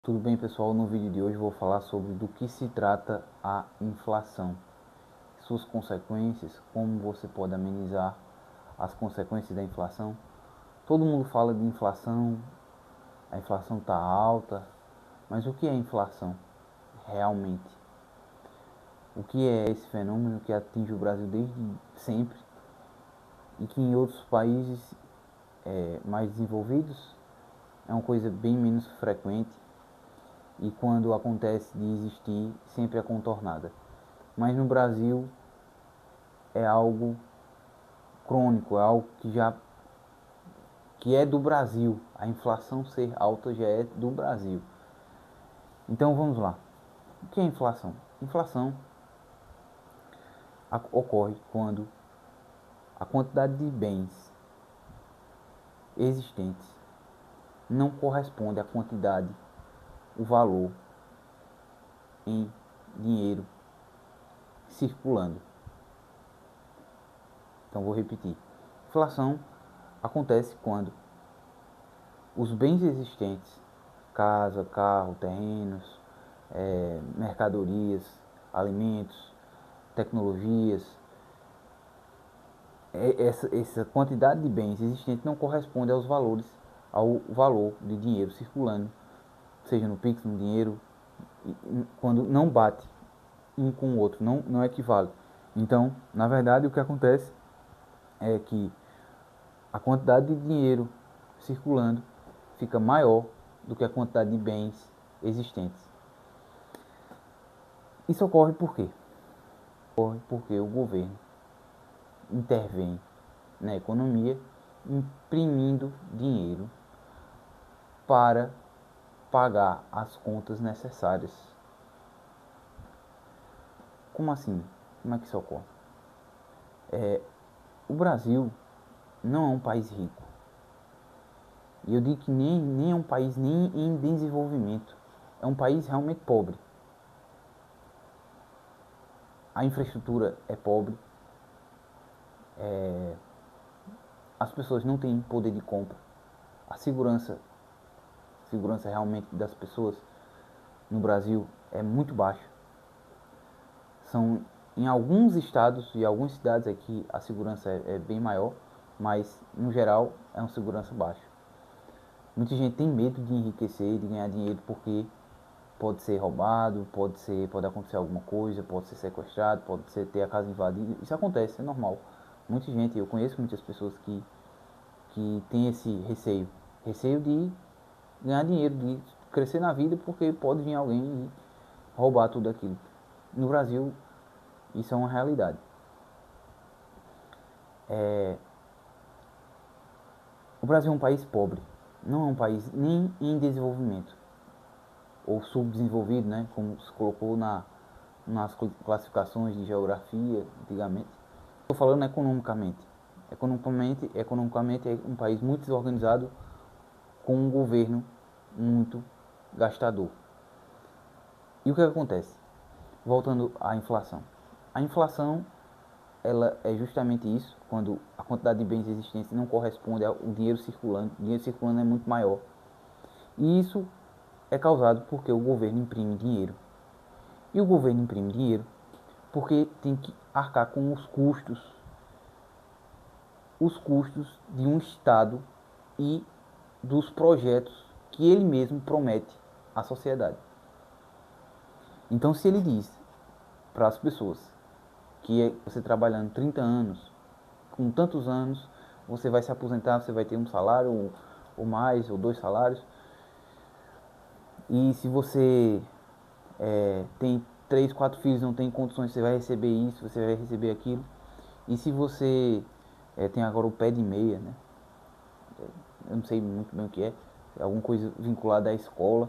Tudo bem, pessoal? No vídeo de hoje vou falar sobre do que se trata a inflação, suas consequências, como você pode amenizar as consequências da inflação. Todo mundo fala de inflação, a inflação está alta, mas o que é inflação realmente? O que é esse fenômeno que atinge o Brasil desde sempre e que em outros países mais desenvolvidos é uma coisa bem menos frequente e quando acontece de existir sempre é contornada. Mas no Brasil é algo crônico, é algo que é do Brasil. A inflação ser alta já é do Brasil. Então vamos lá. O que é inflação? Inflação ocorre quando a quantidade de bens existentes não corresponde à quantidade, o valor em dinheiro circulando. Então vou repetir. Inflação acontece quando os bens existentes, casa, carro, terrenos, mercadorias, alimentos, tecnologias, essa quantidade de bens existentes não corresponde aos valores, ao valor de dinheiro circulando, seja no Pix, no dinheiro, quando não bate um com o outro, não equivale. Então, na verdade, o que acontece é que a quantidade de dinheiro circulando fica maior do que a quantidade de bens existentes. Isso ocorre por quê? Ocorre porque o governo intervém na economia imprimindo dinheiro para pagar as contas necessárias. Como assim? Como é que isso ocorre? O Brasil não é um país rico. E eu digo que nem é um país nem em desenvolvimento. É um país realmente pobre. A infraestrutura é pobre. As pessoas não têm poder de compra. A segurança realmente das pessoas no Brasil é muito baixa. São em alguns estados e algumas cidades aqui a segurança é bem maior, mas no geral é uma segurança baixa. Muita gente tem medo de enriquecer, de ganhar dinheiro porque pode ser roubado, pode acontecer alguma coisa, pode ser sequestrado, pode ser ter a casa invadida. Isso acontece, é normal. Muita gente, eu conheço muitas pessoas que têm esse receio de ganhar dinheiro, de crescer na vida porque pode vir alguém e roubar tudo aquilo. No Brasil, isso é uma realidade. O Brasil é um país pobre, não é um país nem em desenvolvimento ou subdesenvolvido, né, como se colocou nas classificações de geografia antigamente. Estou falando economicamente. Economicamente é um país muito desorganizado com um governo muito gastador. E o que acontece? Voltando à inflação. A inflação ela é justamente isso, quando a quantidade de bens existentes não corresponde ao dinheiro circulando. O dinheiro circulando é muito maior. E isso é causado porque o governo imprime dinheiro. E o governo imprime dinheiro porque tem que arcar com os custos de um Estado e dos projetos que ele mesmo promete à sociedade. Então, se ele diz para as pessoas que você trabalhando 30 anos, com tantos anos, você vai se aposentar, você vai ter um salário ou mais, ou dois salários, e se você tem 3, 4 filhos, não tem condições, você vai receber isso, você vai receber aquilo. E se você tem agora o pé de meia, né? Eu não sei muito bem o que é alguma coisa vinculada à escola,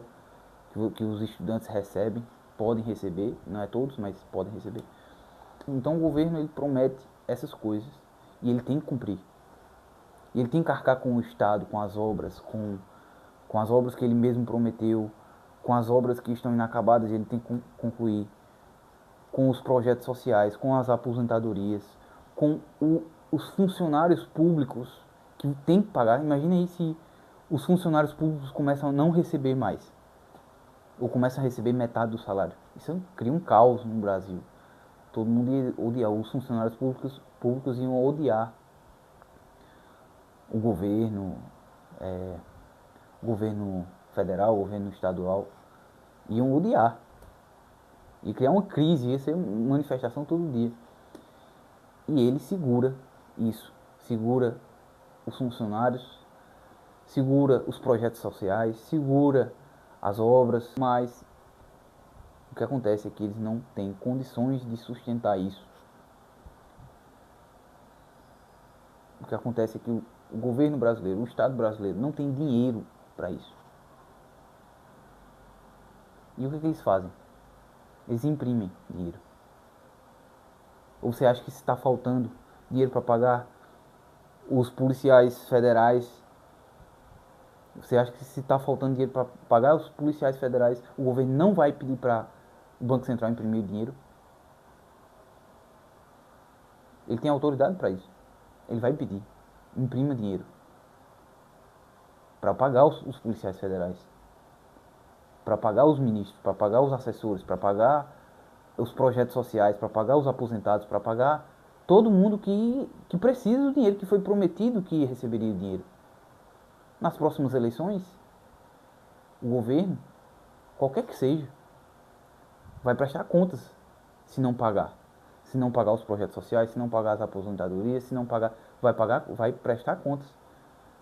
que os estudantes recebem, podem receber, não é todos, mas podem receber. Então o governo ele promete essas coisas e ele tem que cumprir. E ele tem que arcar com o Estado, com as obras que ele mesmo prometeu, com as obras que estão inacabadas, ele tem que concluir, com os projetos sociais, com as aposentadorias, com os funcionários públicos que tem que pagar. Imagina aí se os funcionários públicos começam a não receber mais. ou começam a receber metade do salário. Isso cria um caos no Brasil. Todo mundo ia odiar, os funcionários públicos iam odiar o governo federal, o governo estadual, iam odiar. E criar uma crise, ia ser uma manifestação todo dia. E ele segura isso, segura os funcionários, segura os projetos sociais, segura as obras, mas o que acontece é que eles não têm condições de sustentar isso. O que acontece é que o governo brasileiro, o Estado brasileiro, não tem dinheiro para isso. E o que eles fazem? Eles imprimem dinheiro. Ou você acha que está faltando dinheiro para pagar os policiais federais? Você acha que se está faltando dinheiro para pagar os policiais federais, o governo não vai pedir para o Banco Central imprimir dinheiro? Ele tem autoridade para isso. Ele vai pedir. Imprima dinheiro. Para pagar os policiais federais. Para pagar os ministros, para pagar os assessores, para pagar os projetos sociais, para pagar os aposentados, para pagar todo mundo que precisa do dinheiro, que foi prometido que receberia o dinheiro. Nas próximas eleições, o governo, qualquer que seja, vai prestar contas se não pagar. Se não pagar os projetos sociais, se não pagar as aposentadorias, se não pagar, vai prestar contas.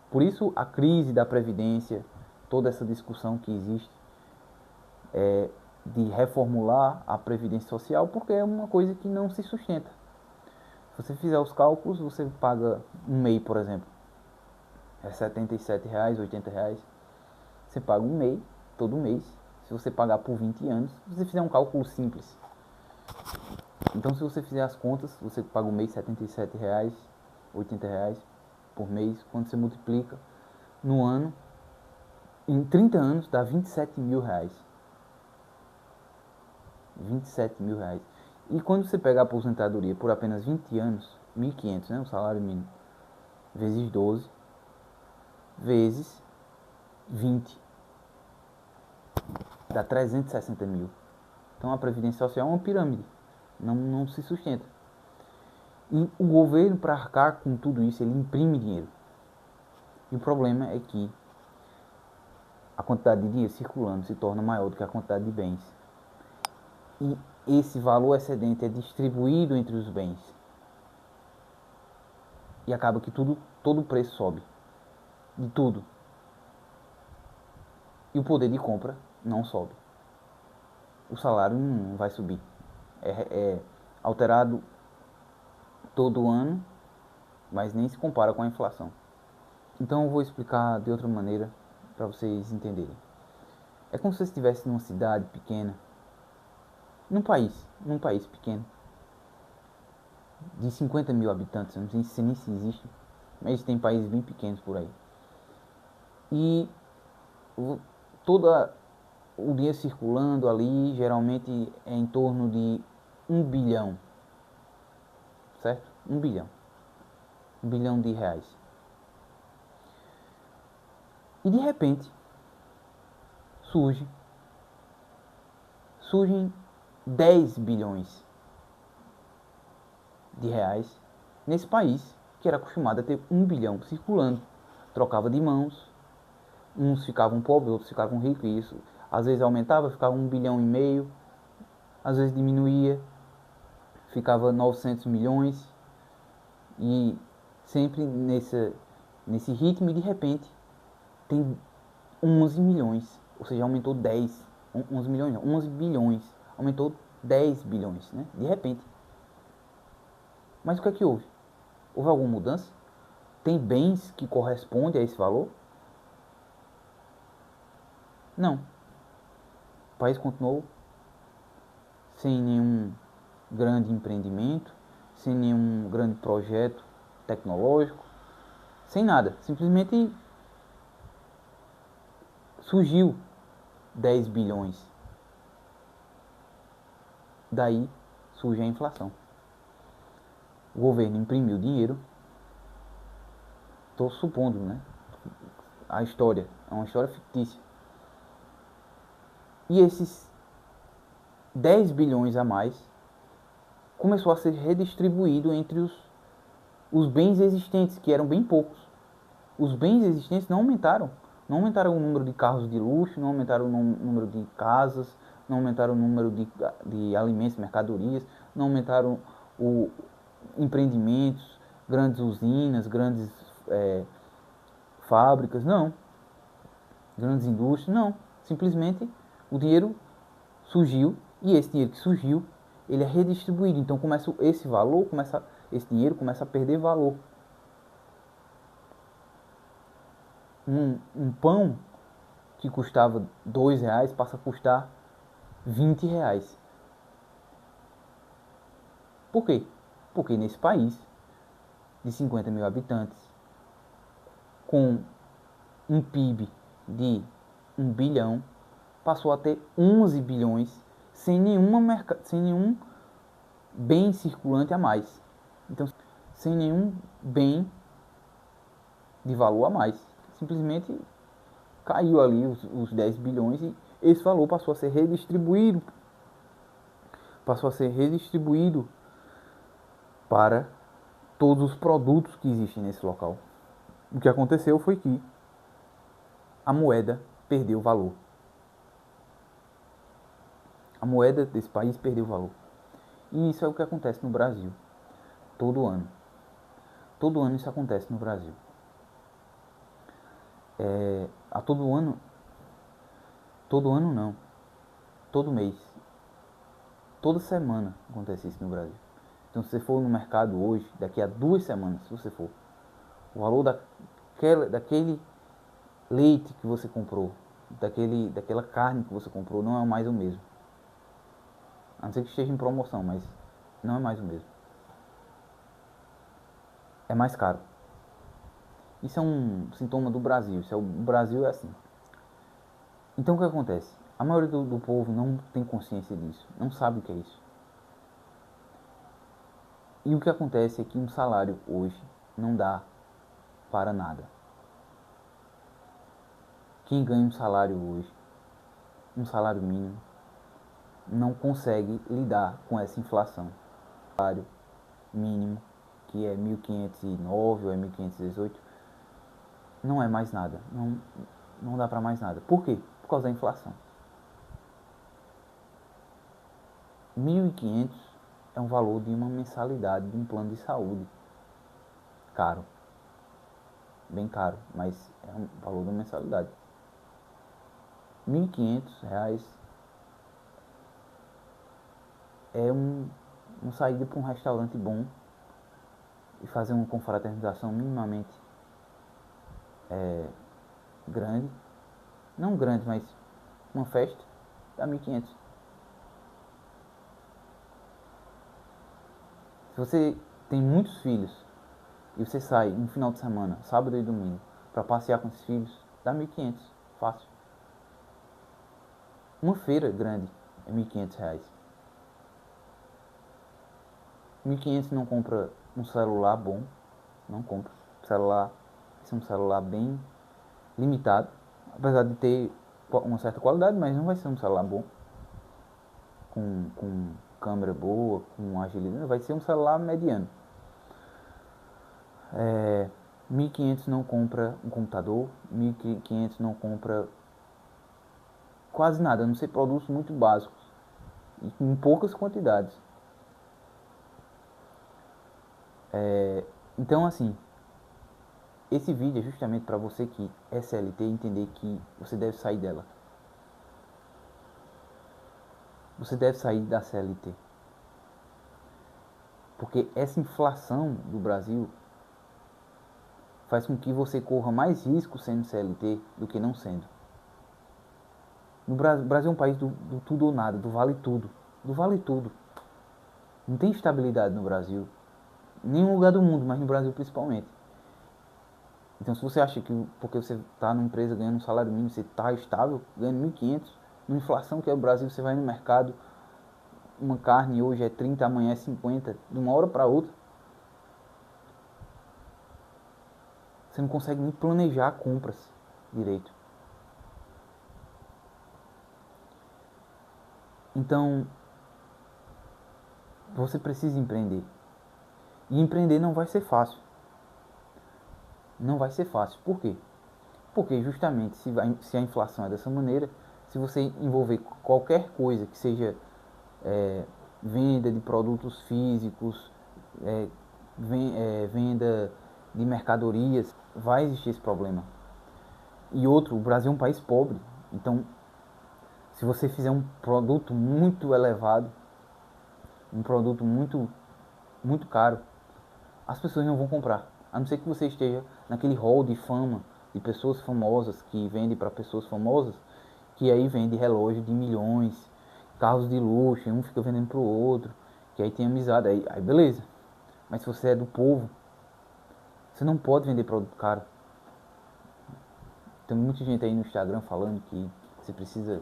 Por isso a crise da Previdência, toda essa discussão que existe, de reformular a Previdência Social, porque é uma coisa que não se sustenta. Se você fizer os cálculos, você paga um MEI, por exemplo, é R$ 77, R$ 80. Você paga um MEI todo mês. Se você pagar por 20 anos, se você fizer um cálculo simples. Então, se você fizer as contas, você paga um mês R$ 77, R$ 80 por mês. Quando você multiplica no ano, em 30 anos, dá R$ 27.000. R$ 27.000. E quando você pega a aposentadoria por apenas 20 anos, 1.500, né, o salário mínimo, vezes 12, vezes 20, dá 360 mil. Então a Previdência Social é uma pirâmide, não se sustenta. E o governo, para arcar com tudo isso, ele imprime dinheiro. E o problema é que a quantidade de dinheiro circulando se torna maior do que a quantidade de bens. E esse valor excedente é distribuído entre os bens. E acaba que todo o preço sobe. De tudo. E o poder de compra não sobe. O salário não vai subir. É alterado todo ano, mas nem se compara com a inflação. Então eu vou explicar de outra maneira para vocês entenderem. É como se você estivesse numa cidade pequena, num país pequeno, de 50 mil habitantes, eu não sei nem se existe, mas tem países bem pequenos por aí. E todo o dinheiro circulando ali, geralmente é em torno de 1 bilhão, certo? 1 bilhão. 1 bilhão de reais. E de repente, surgem 10 bilhões de reais nesse país que era acostumado a ter 1 bilhão circulando. Trocava de mãos, uns ficavam pobres, outros ficavam ricos, e isso às vezes aumentava, ficava 1,5 bilhão, às vezes diminuía, ficava 900 milhões, e sempre nesse ritmo, e de repente tem 11 milhões, ou seja, aumentou 11 milhões não, 11 bilhões, aumentou 10 bilhões, né? De repente. Mas o que é que houve? Houve alguma mudança? Tem bens que correspondem a esse valor? Não. O país continuou sem nenhum grande empreendimento, sem nenhum grande projeto tecnológico, sem nada. Simplesmente surgiu 10 bilhões. Daí surge a inflação. O governo imprimiu dinheiro. Estou supondo, né? A história é uma história fictícia. E esses 10 bilhões a mais começou a ser redistribuído entre os bens existentes, que eram bem poucos. Os bens existentes não aumentaram. Não aumentaram o número de carros de luxo, não aumentaram o número de casas, não aumentaram o número de alimentos, mercadorias, não aumentaram o empreendimentos, grandes usinas, grandes fábricas, não. Grandes indústrias, não. Simplesmente o dinheiro surgiu e esse dinheiro que surgiu, ele é redistribuído. Então esse dinheiro começa a perder valor. Um pão que custava R$ 2 passa a custar R$ 20. Por quê? Porque nesse país de 50 mil habitantes, com um PIB de 1 bilhão, passou a ter 11 bilhões sem nenhum bem circulante a mais. Então, sem nenhum bem de valor a mais. Simplesmente caiu ali os 10 bilhões e esse valor passou a ser redistribuído. Para todos os produtos que existem nesse local. O que aconteceu foi que a moeda perdeu valor. A moeda desse país perdeu valor. E isso é o que acontece no Brasil. Todo ano. Todo ano isso acontece no Brasil. A todo ano. Todo ano não. Todo mês. Toda semana acontece isso no Brasil. Então se você for no mercado hoje, daqui a 2 semanas, se você for, o valor daquele leite que você comprou, daquela carne que você comprou, não é mais o mesmo. A não ser que esteja em promoção, mas não é mais o mesmo. É mais caro. Isso é um sintoma do Brasil. O Brasil é assim. Então o que acontece? A maioria do povo não tem consciência disso, não sabe o que é isso. E o que acontece é que um salário hoje não dá para nada. Quem ganha um salário hoje, um salário mínimo, não consegue lidar com essa inflação. O salário mínimo, que é 1.509 ou é 1.518, não é mais nada. Não dá para mais nada. Por quê? Por causa da inflação. 1.500 é um valor de uma mensalidade de um plano de saúde. Caro. Bem caro, mas é um valor de uma mensalidade. R$ 1.500 é uma saída para um restaurante bom e fazer uma confraternização minimamente grande. Não grande, mas uma festa dá 1.500. Se você tem muitos filhos e você sai no final de semana, sábado e domingo, para passear com esses filhos, dá 1.500, fácil. Uma feira grande é R$ 1.500. 1.500 não compra um celular bom, não compra. Celular, esse é um celular bem limitado, apesar de ter uma certa qualidade, mas não vai ser um celular bom, com câmera boa, com agilidade, vai ser um celular mediano. 1.500 não compra um computador, 1.500 não compra quase nada, a não ser produtos muito básicos e em poucas quantidades. Então assim, esse vídeo é justamente para você que é CLT entender que você deve sair dela. Você deve sair da CLT. Porque essa inflação do Brasil faz com que você corra mais risco sendo CLT do que não sendo. O Brasil é um país do tudo ou nada, do vale tudo. Do vale tudo. Não tem estabilidade no Brasil. Em nenhum lugar do mundo, mas no Brasil principalmente. Então se você acha que porque você está numa empresa ganhando um salário mínimo, você está estável, ganhando 1.500, numa inflação que é o Brasil, você vai no mercado, uma carne hoje é 30, amanhã é 50, de uma hora para outra. Você não consegue nem planejar compras direito. Então, você precisa empreender. E empreender não vai ser fácil. Não vai ser fácil. Por quê? Porque justamente se a inflação é dessa maneira, se você envolver qualquer coisa que seja venda de produtos físicos, venda de mercadorias, vai existir esse problema. E outro, o Brasil é um país pobre, então se você fizer um produto muito elevado, um produto muito caro, as pessoas não vão comprar. A não ser que você esteja naquele hall de fama, de pessoas famosas, que vende para pessoas famosas, que aí vende relógio de milhões, carros de luxo, um fica vendendo pro outro, que aí tem amizade, aí beleza. Mas se você é do povo, você não pode vender produto caro. Tem muita gente aí no Instagram falando que você precisa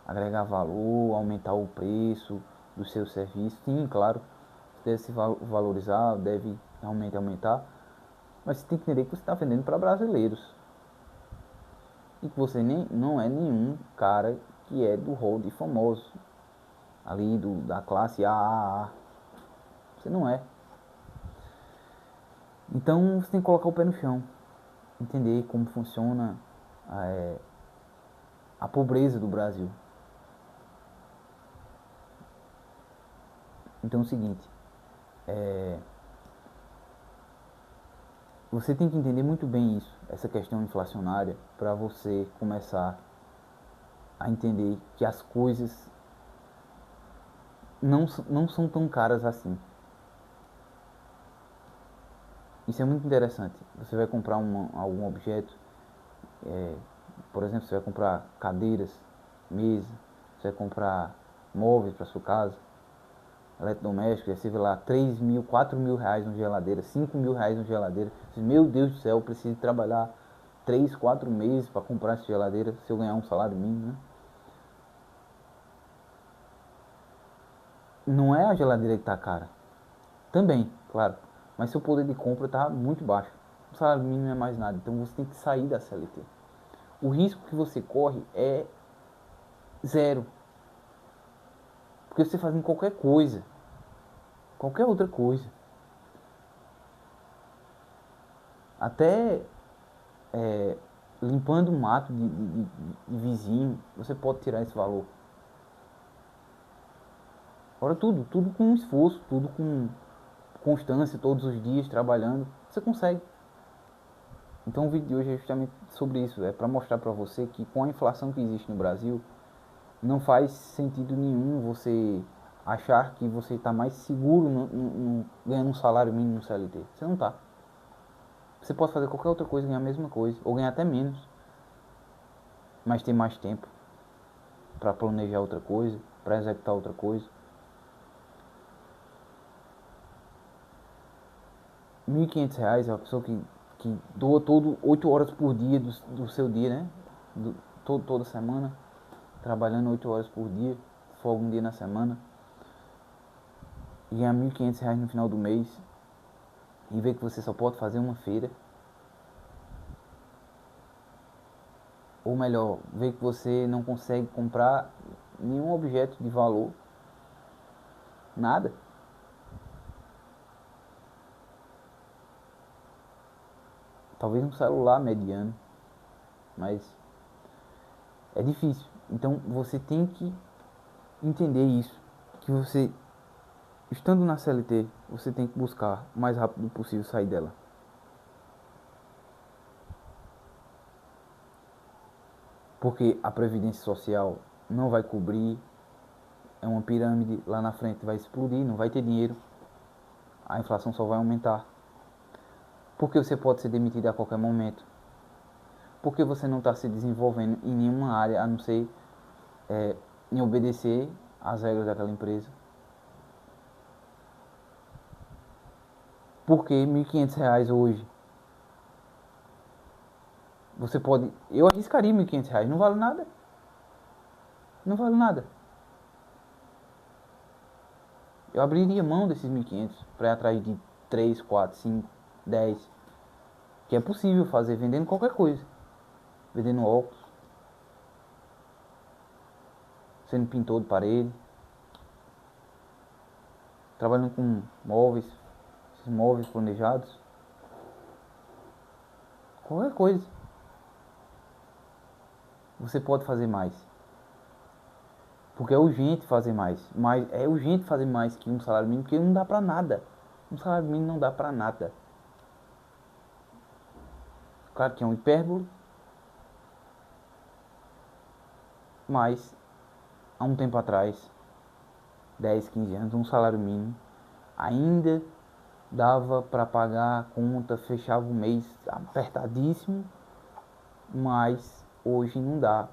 agregar valor, aumentar o preço do seu serviço. Sim, claro, deve se valorizar, deve realmente aumentar, mas você tem que entender que você está vendendo para brasileiros e que você não é nenhum cara que é do hall de famosos, ali da classe AAA. Você não é. Então você tem que colocar o pé no chão, entender como funciona a pobreza do Brasil. Então é o seguinte, você tem que entender muito bem isso, essa questão inflacionária, para você começar a entender que as coisas não são tão caras assim. Isso é muito interessante. Você vai comprar algum objeto, por exemplo, você vai comprar cadeiras, mesa, você vai comprar móveis para sua casa, eletrodomésticos, aí você vê lá 3 mil, 4 mil reais uma geladeira, 5 mil reais uma geladeira. Você, meu Deus do céu, eu preciso trabalhar 3, 4 meses para comprar essa geladeira se eu ganhar um salário mínimo, né? Não é a geladeira que está cara. Também, claro. Mas seu poder de compra está muito baixo. O salário mínimo não é mais nada. Então você tem que sair da CLT. O risco que você corre é zero. Porque você fazendo qualquer coisa, qualquer outra coisa, até limpando o mato de vizinho, você pode tirar esse valor. Agora tudo com esforço, tudo com constância, todos os dias trabalhando, você consegue. Então o vídeo de hoje é justamente sobre isso, é para mostrar para você que com a inflação que existe no Brasil, não faz sentido nenhum você achar que você está mais seguro ganhando um salário mínimo no CLT. Você não está. Você pode fazer qualquer outra coisa e ganhar a mesma coisa, ou ganhar até menos, mas ter mais tempo para planejar outra coisa, para executar outra coisa. R$ 1.500 é uma pessoa que doa 8 horas por dia do seu dia, né? Toda semana, trabalhando 8 horas por dia, folga um dia na semana, e ganhar R$ 1.500 no final do mês, e ver que você só pode fazer uma feira. Ou melhor, ver que você não consegue comprar nenhum objeto de valor, nada. Talvez um celular mediano, mas é difícil. Então você tem que entender isso, que você, estando na CLT, você tem que buscar o mais rápido possível sair dela. Porque a Previdência Social não vai cobrir, é uma pirâmide, lá na frente vai explodir, não vai ter dinheiro, a inflação só vai aumentar. Porque você pode ser demitido a qualquer momento. Porque você não está se desenvolvendo em nenhuma área, a não ser em obedecer às regras daquela empresa. Porque R$ 1.500 hoje, você pode... Eu arriscaria R$ 1.500, não vale nada. Não vale nada. Eu abriria mão desses 1.500 para ir atrás de 3, 4, 5, 10. Que é possível fazer vendendo qualquer coisa. Vendendo óculos, sendo pintor de parede, trabalhando com móveis, esses móveis planejados, qualquer coisa, você pode fazer mais. Porque é urgente fazer mais. Mas é urgente fazer mais que um salário mínimo, porque não dá pra nada. Um salário mínimo não dá pra nada. Claro que é um hipérbole, mas há um tempo atrás, 10, 15 anos, um salário mínimo ainda dava para pagar a conta, fechava o mês apertadíssimo, mas hoje não dá.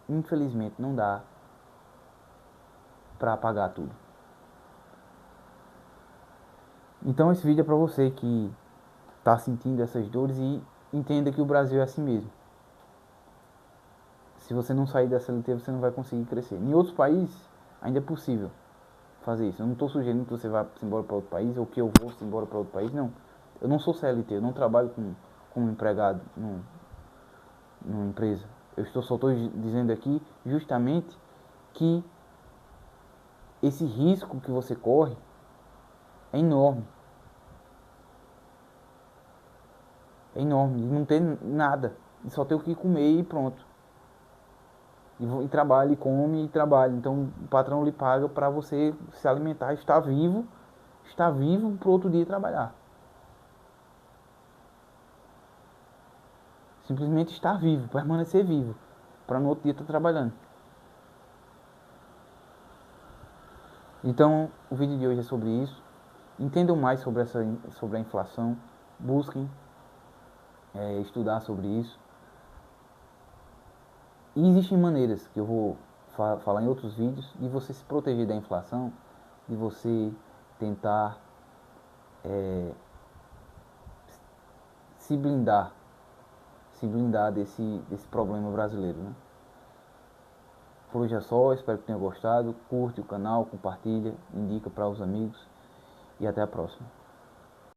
Infelizmente não dá para pagar tudo. Então esse vídeo é para você que está sentindo essas dores e entenda que o Brasil é assim mesmo. Se você não sair da CLT, você não vai conseguir crescer. Em outros países ainda é possível fazer isso. Eu não estou sugerindo que você vá embora para outro país ou que eu vou embora para outro país, não. Eu não sou CLT, eu não trabalho como empregado numa empresa. Só estou dizendo aqui justamente que esse risco que você corre é enorme. É enorme, de não ter nada, de só ter o que comer e pronto. E trabalha, e come e trabalha. Então o patrão lhe paga para você se alimentar, estar vivo para o outro dia trabalhar. Simplesmente estar vivo, permanecer vivo, para no outro dia estar trabalhando. Então o vídeo de hoje é sobre isso. Entendam mais sobre a inflação, busquem estudar sobre isso. E existem maneiras que eu vou falar em outros vídeos de você se proteger da inflação, de você tentar se blindar desse problema brasileiro, né? Por hoje é só, espero que tenha gostado. Curte o canal, compartilha, indica para os amigos e até a próxima.